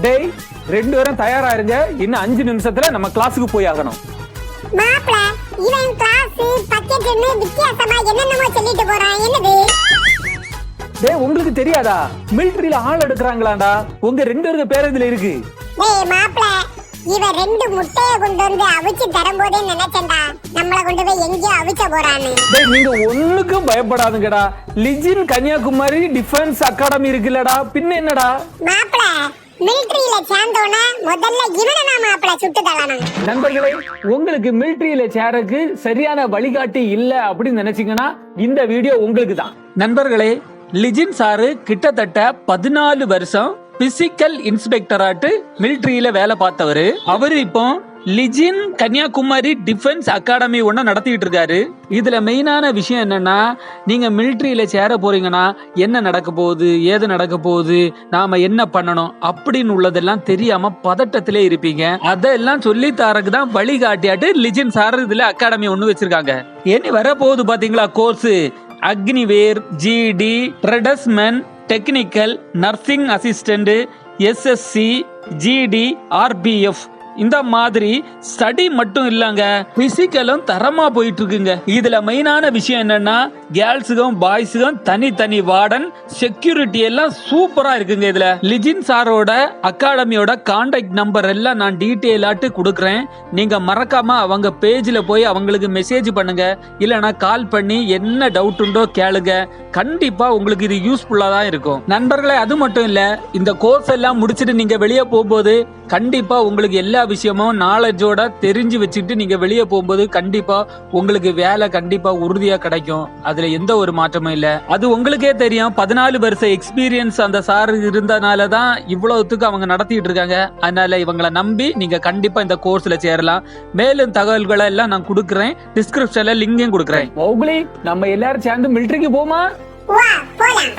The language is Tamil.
டேய், 2 பேரும் தயாரா இருங்க. இன்னும் 5 நிமிஷத்துல நம்ம கிளாஸுக்கு போய் ஆகணும். மாப்ள, இவன் கிளாஸ் பக்கெட்னு வித்தியாசமா என்னென்னமோ சொல்லிட்டு போறான். என்னது? டேய், உங்களுக்கு தெரியாதா? மிலிட்டரியில ஆள் எடுக்கறாங்களாடா. உங்க 2 பேருக்கு பேர் இதுல இருக்கு. டேய் மாப்ள, இவன் 2 முட்டைய கொண்டு வந்து அவிச்சு தரும்போதே நினைச்சேன்டா நம்மள கொண்டு போய் எங்கேயோ அவிச்ச போறான்னு. டேய், நீங்க ஒண்ணுக்கும் பயப்படாதுங்கடா. லிஜின் கன்னியாகுமரி டிஃபென்ஸ் அகாடமி இருக்குல்லடா, பின்ன என்னடா? மாப்ள, மிலிட்டரியில சேர்ந்தோன முதல்ல இவனை நான் மாப்ள சுட்டு தள்ளணும். நண்பர்களே, உங்களுக்கு மிலிட்டரியில சேரக்கு சரியான வழிகாட்டி இல்ல அப்படின்னு நினைச்சீங்கன்னா இந்த வீடியோ உங்களுக்கு தான். நண்பர்களே, லிஜின் சாரு கிட்டத்தட்ட 14 வருஷம் பிசிக்கல் இன்ஸ்பெக்டராட்டு மிலிட்டரியில வேலை பார்த்தவரு. அவரு இப்போ லிஜின் கன்னியாகுமரி டிஃபென்ஸ் அகாடமி ஒன்று நடத்திட்டு இருக்காரு. இதுல மெயினான விஷயம் என்னன்னா, நீங்க மிலிட்டரியில சேர போறீங்கன்னா என்ன நடக்க போகுது, ஏது நடக்க போகுது, நாம என்ன பண்ணணும் அப்படின்னு உள்ளதெல்லாம் தெரியாம பதட்டத்திலே இருப்பீங்க. அதெல்லாம் சொல்லி தரக்கு தான் வழிகாட்டியாட்டு லிஜின் சார் இதுல அகாடமி ஒன்று வச்சிருக்காங்க. இனி வர போகுது பாத்தீங்களா course, Agniveer, GD, tradesman, technical, nursing assistant, SSC, GD, RPF, இந்த மாதிரி ஸ்டடி மட்டும் இல்லங்க, பிசிக்கலும் தரமா போயிட்டு இருக்குங்க. இதுல மெயினான விஷயம் என்னன்னா, கேர்ள்ஸுக்கும் பாய்ஸுக்கும் தனி வார்டன், செக்யூரிட்டி எல்லாம் சூப்பரா இருக்குங்க. இதுல லிஜின் சாரோட அகாடமியோட கான்டாக்ட் நம்பர் எல்லாம் நான் டீட்டெயிலாட்டு கொடுக்குறேன். நீங்க மறக்காம அவங்க பேஜ்ல போய் அவங்களுக்கு மெசேஜ் பண்ணுங்க, இல்லனா கால் பண்ணி என்ன டவுட் உண்டோ கேளுங்க. கண்டிப்பா உங்களுக்கு இது யூஸ்ஃபுல்லா தான் இருக்கும் நண்பர்களே. அது மட்டும் இல்ல, இந்த கோர்ஸ் எல்லாம் முடிச்சிட்டு நீங்க வெளியே போகும்போது கண்டிப்பா உங்களுக்கு எல்லா விஷயமும் நாலேஜோட தெரிஞ்சு வச்சுட்டு நீங்க வெளியே போகும்போது கண்டிப்பா உங்களுக்கு வேலை கண்டிப்பா உறுதியா கிடைக்கும். அதுல எந்த ஒரு மாற்றமும் இல்ல. அது உங்களுக்கே தெரியும், 14 வருஷம் எக்ஸ்பீரியன்ஸ் அந்த சார் இருந்தனாலதான் இவ்வளவுத்துக்கு அவங்க நடத்திட்டு இருக்காங்க. அதனால இவங்களை நம்பி நீங்க கண்டிப்பா இந்த கோர்ஸ்ல சேரலாம். மேலும் தகவல்களை எல்லாம் நான் கொடுக்குறேன், டிஸ்கிரிப்ஷன்ல லிங்கையும் கொடுக்குறேன். நம்ம எல்லாரும் சேர்ந்து மிலிட்டரிக்கு போமா? வா போலாம்.